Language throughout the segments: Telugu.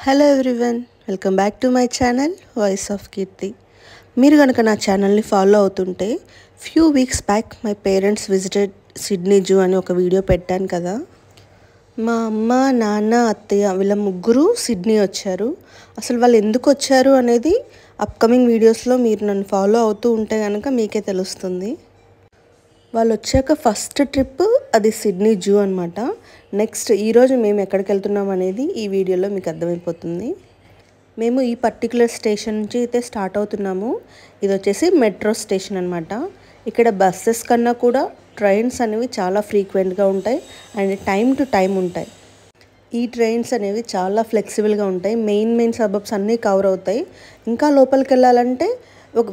Hello everyone, welcome back to my channel voice of Keerthi. మీరు కనుక నా ఛానల్ని ఫాలో అవుతుంటే few weeks back my parents visited Sydney zoo అని ఒక వీడియో పెట్టాను కదా. మా అమ్మ, నాన్న, అత్తయ్య వీళ్ళ ముగ్గురు సిడ్నీ వచ్చారు. అసలు వాళ్ళు ఎందుకు వచ్చారు అనేది అప్కమింగ్ వీడియోస్లో మీరు నన్ను ఫాలో అవుతూ ఉంటే కనుక మీకే తెలుస్తుంది. వాళ్ళు వచ్చాక ఫస్ట్ ట్రిప్ అది సిడ్నీ జూ అనమాట. నెక్స్ట్ ఈరోజు మేము ఎక్కడికి వెళ్తున్నాం అనేది ఈ వీడియోలో మీకు అర్థమైపోతుంది. మేము ఈ పర్టికులర్ స్టేషన్ నుంచి అయితే స్టార్ట్ అవుతున్నాము. ఇది వచ్చేసి మెట్రో స్టేషన్ అనమాట. ఇక్కడ బస్సెస్ కన్నా కూడా ట్రైన్స్ అనేవి చాలా ఫ్రీక్వెంట్గా ఉంటాయి అండ్ టైం టు టైం ఉంటాయి. ఈ ట్రైన్స్ అనేవి చాలా ఫ్లెక్సిబుల్గా ఉంటాయి. మెయిన్ సబబ్స్ అన్నీ కవర్ అవుతాయి. ఇంకా లోపలికి వెళ్ళాలంటే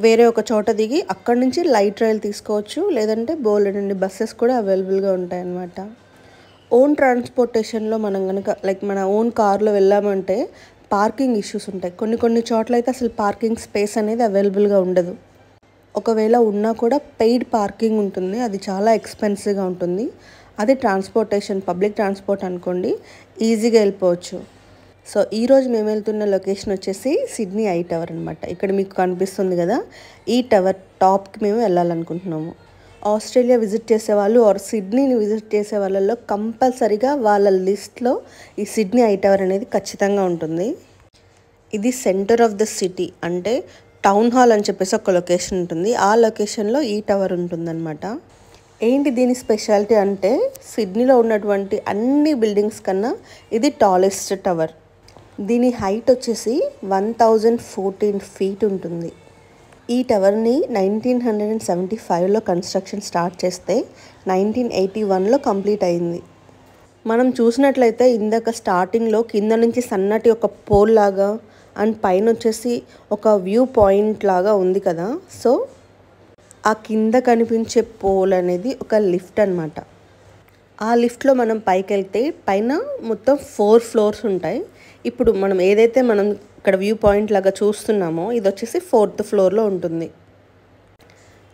వేరే ఒక చోట దిగి అక్కడి నుంచి లైట్ రైల్ తీసుకోవచ్చు, లేదంటే బోలెడన్ని బస్సెస్ కూడా అవైలబుల్గా ఉంటాయి అన్నమాట. ఓన్ ట్రాన్స్పోర్టేషన్లో మనం కనుక మన ఓన్ కార్లో వెళ్ళామంటే పార్కింగ్ ఇష్యూస్ ఉంటాయి. కొన్ని చోట్ల అయితే అసలు పార్కింగ్ స్పేస్ అనేది అవైలబుల్గా ఉండదు. ఒకవేళ ఉన్నా కూడా పెయిడ్ పార్కింగ్ ఉంటుంది, అది చాలా ఎక్స్పెన్సివ్గా ఉంటుంది. అది పబ్లిక్ ట్రాన్స్పోర్ట్ అనుకోండి, ఈజీగా వెళ్ళిపోవచ్చు. సో ఈరోజు మేము వెళ్తున్న లొకేషన్ వచ్చేసి సిడ్నీ ఐ టవర్ అనమాట. ఇక్కడ మీకు కనిపిస్తుంది కదా, ఈ టవర్ టాప్కి మేము వెళ్ళాలనుకుంటున్నాము. ఆస్ట్రేలియా విజిట్ చేసేవాళ్ళు ఆర్ సిడ్నీని విజిట్ చేసే వాళ్ళల్లో కంపల్సరీగా వాళ్ళ లిస్ట్లో ఈ సిడ్నీ ఐ టవర్ అనేది ఖచ్చితంగా ఉంటుంది. ఇది సెంటర్ ఆఫ్ ద సిటీ, అంటే టౌన్ హాల్ అని చెప్పేసి ఒక లొకేషన్ ఉంటుంది. ఆ లొకేషన్లో ఈ టవర్ ఉంటుందన్నమాట. ఏంటి దీని స్పెషాలిటీ అంటే, సిడ్నీలో ఉన్నటువంటి అన్ని బిల్డింగ్స్ కన్నా ఇది టాలెస్ట్ టవర్. దీని హైట్ వచ్చేసి 1014 feet ఉంటుంది. ఈ టవర్ని 1975లో కన్స్ట్రక్షన్ స్టార్ట్ చేస్తే 1981లో కంప్లీట్ అయింది. మనం చూసినట్లయితే ఇందాక స్టార్టింగ్లో కింద నుంచి సన్నటి ఒక పోల్ లాగా అండ్ పైన వచ్చేసి ఒక వ్యూ పాయింట్ లాగా ఉంది కదా. సో ఆ కింద కనిపించే పోల్ అనేది ఒక లిఫ్ట్ అనమాట. ఆ లిఫ్ట్లో మనం పైకి వెళ్తే పైన మొత్తం 4 floors ఉంటాయి. ఇప్పుడు మనం ఏదైతే ఇక్కడ వ్యూ పాయింట్ లాగా చూస్తున్నామో ఇది వచ్చేసి 4th floorలో ఉంటుంది.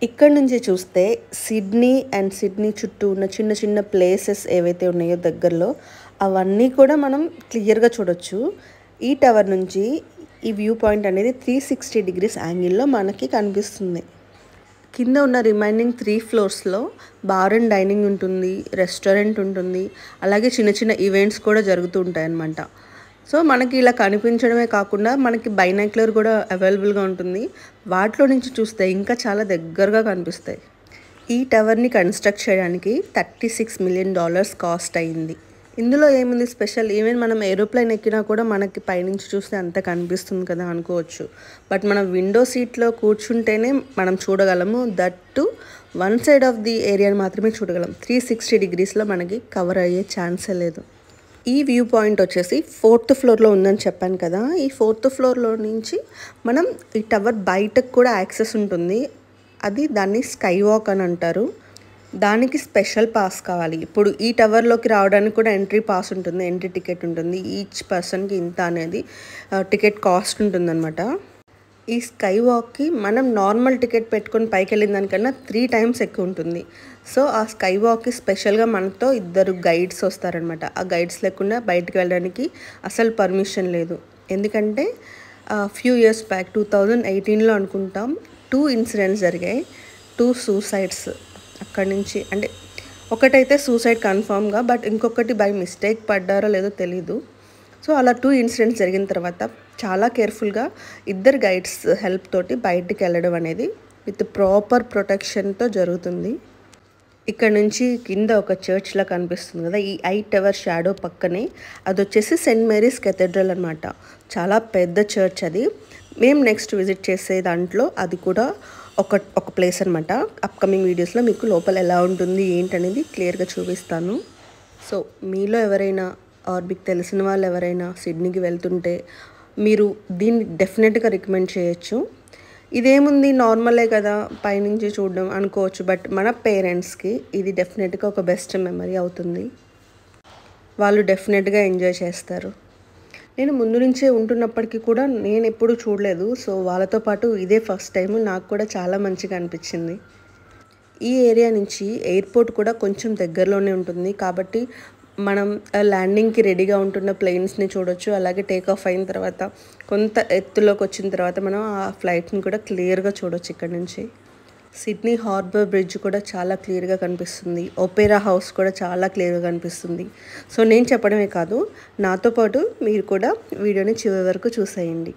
ఇక్కడ నుంచి చూస్తే సిడ్నీ చుట్టూ ఉన్న చిన్న ప్లేసెస్ ఏవైతే ఉన్నాయో దగ్గరలో అవన్నీ కూడా మనం క్లియర్గా చూడొచ్చు. ఈ టవర్ నుంచి ఈ వ్యూ పాయింట్ అనేది 360 degrees యాంగిల్లో మనకి కనిపిస్తుంది. కింద ఉన్న remaining 3 floors bar and dining ఉంటుంది, రెస్టారెంట్ ఉంటుంది, అలాగే చిన్న ఈవెంట్స్ కూడా జరుగుతూ ఉంటాయి అన్నమాట. సో మనకి ఇలా కనిపించడమే కాకుండా మనకి బైనాక్యులర్ కూడా అవైలబుల్గా ఉంటుంది. వాటిలో నుంచి చూస్తే ఇంకా చాలా దగ్గరగా కనిపిస్తాయి. ఈ టవర్ని కన్స్ట్రక్ట్ చేయడానికి $36 million కాస్ట్ అయింది. ఇందులో ఏముంది స్పెషల్, ఈవెన్ మనం ఏరోప్లేన్ ఎక్కినా కూడా మనకి పైనుంచి చూస్తే అంత కనిపిస్తుంది కదా అనుకోవచ్చు. బట్ మనం విండో సీట్లో కూర్చుంటేనే మనం చూడగలము. That to one side of the ఏరియాని మాత్రమే చూడగలం. 360 degreesలో మనకి కవర్ అయ్యే ఛాన్సే లేదు. ఈ వ్యూ పాయింట్ వచ్చేసి 4th floorలో ఉందని చెప్పాను కదా. ఈ 4th floorలో నుంచి మనం ఈ టవర్ బయటకు కూడా యాక్సెస్ ఉంటుంది. దాన్ని స్కై వాక్ అని అంటారు. దానికి స్పెషల్ పాస్ కావాలి. ఇప్పుడు ఈ టవర్లోకి రావడానికి కూడా ఎంట్రీ పాస్ ఉంటుంది, ఎంట్రీ టికెట్ ఉంటుంది. ఈచ్ పర్సన్కి ఇంత అనేది టికెట్ కాస్ట్ ఉంటుందన్నమాట. ఈ స్కై వాక్కి మనం నార్మల్ టికెట్ పెట్టుకొని పైకి వెళ్ళిన దానికన్నా 3 times ఎక్కువ ఉంటుంది. సో ఆ స్కై వాక్కి స్పెషల్గా మనతో 2 గైడ్స్ వస్తారనమాట. ఆ గైడ్స్ లేకుండా బయటకు వెళ్ళడానికి అసలు పర్మిషన్ లేదు. ఎందుకంటే ఫ్యూ ఇయర్స్ బ్యాక్ 2018లో అనుకుంటాం 2 incidents జరిగాయి. 2 suicides అక్కడి నుంచి. అంటే ఒకటైతే సూసైడ్ కన్ఫామ్గా, బట్ ఇంకొకటి బై మిస్టేక్ పడ్డారో లేదో తెలీదు. సో అలా 2 incidents జరిగిన తర్వాత చాలా కేర్ఫుల్గా 2 గైడ్స్ హెల్ప్ తోటి బయటికి వెళ్ళడం అనేది విత్ ప్రాపర్ ప్రొటెక్షన్తో జరుగుతుంది. ఇక్కడ నుంచి కింద ఒక చర్చ్లా కనిపిస్తుంది కదా, ఈ ఐ టవర్ షాడో పక్కనే అది వచ్చేసి సెయింట్ మేరీస్ కేథడ్రల్ అనమాట. చాలా పెద్ద చర్చ్ అది. మేము నెక్స్ట్ విజిట్ చేసే దాంట్లో అది కూడా ఒక ప్లేస్ అనమాట. అప్కమింగ్ వీడియోస్లో మీకు లోపల ఎలా ఉంటుంది ఏంటనేది క్లియర్గా చూపిస్తాను. సో మీలో ఎవరైనా ఆర్ మీకు తెలిసిన వాళ్ళు ఎవరైనా సిడ్నీకి వెళ్తుంటే మీరు దీన్ని డెఫినెట్గా రికమెండ్ చేయొచ్చు. ఇదేముంది నార్మలే కదా పైనుంచి చూడడం అనుకోవచ్చు, బట్ మన పేరెంట్స్కి ఇది డెఫినెట్గా ఒక బెస్ట్ మెమరీ అవుతుంది. వాళ్ళు డెఫినెట్గా ఎంజాయ్ చేస్తారు. నేను ముందు నుంచే ఉంటున్నప్పటికీ కూడా నేను ఎప్పుడూ చూడలేదు. సో వాళ్ళతో పాటు ఇదే ఫస్ట్ టైం. నాకు కూడా చాలా మంచిగా అనిపించింది. ఈ ఏరియా నుంచి ఎయిర్పోర్ట్ కూడా కొంచెం దగ్గరలోనే ఉంటుంది కాబట్టి మనం ల్యాండింగ్కి రెడీగా ఉంటున్న ప్లేన్స్ని చూడొచ్చు. అలాగే టేక్ ఆఫ్ అయిన తర్వాత కొంత ఎత్తులోకి వచ్చిన తర్వాత మనం ఆ ఫ్లైట్ని కూడా క్లియర్గా చూడొచ్చు ఇక్కడ నుంచి. సిడ్నీ హార్బర్ బ్రిడ్జ్ కూడా చాలా క్లియర్గా కనిపిస్తుంది. ఒపేరా హౌస్ కూడా చాలా క్లియర్గా కనిపిస్తుంది. సో నేను చెప్పడమే కాదు, నాతో పాటు మీరు కూడా వీడియోని చివరి వరకు చూసేయండి.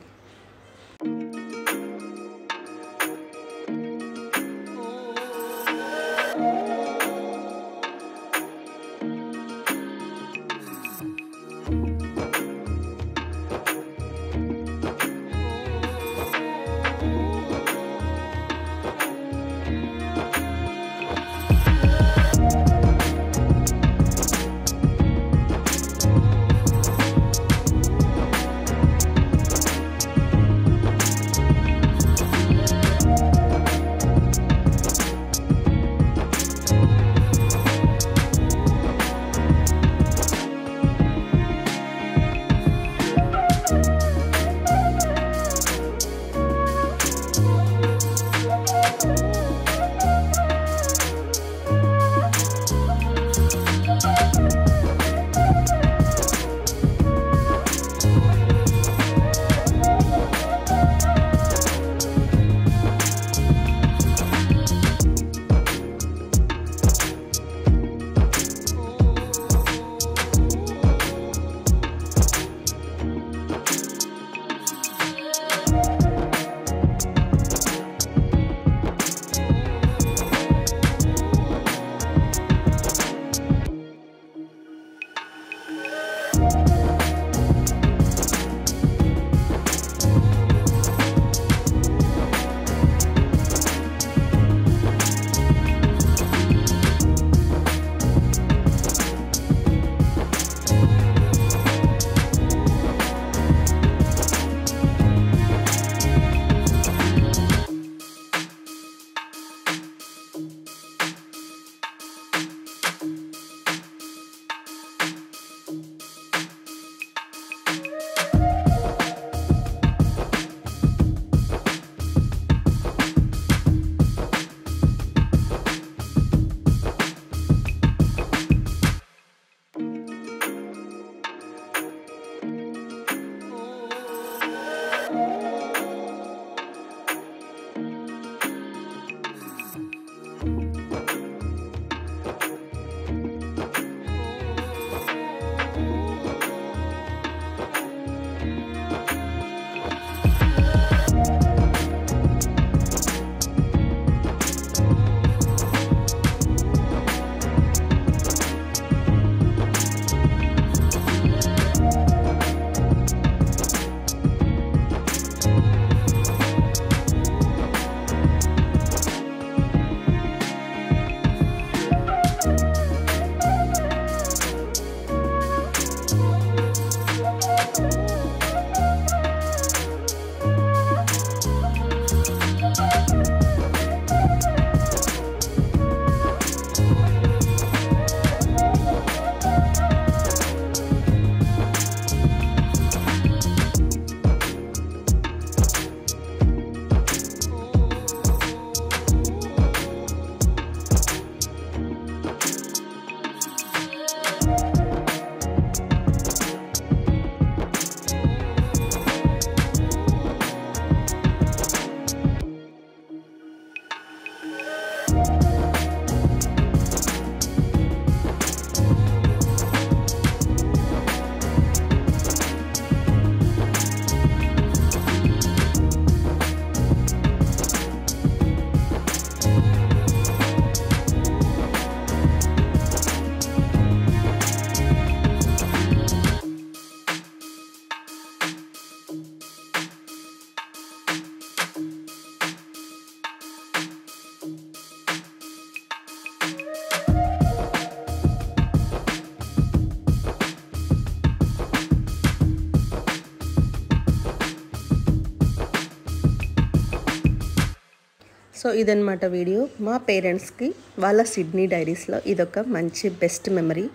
సో ఇదన్నమాట వీడియో. మా పేరెంట్స్కి వాళ్ళ సిడ్నీ డైరీస్లో ఇదొక మంచి బెస్ట్ మెమరీ.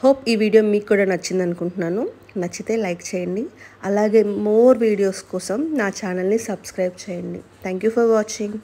హోప్ ఈ వీడియో మీకు కూడా నచ్చింది అనుకుంటున్నాను. నచ్చితే లైక్ చేయండి. అలాగే మోర్ వీడియోస్ కోసం నా ఛానల్ని సబ్స్క్రైబ్ చేయండి. Thank you for watching.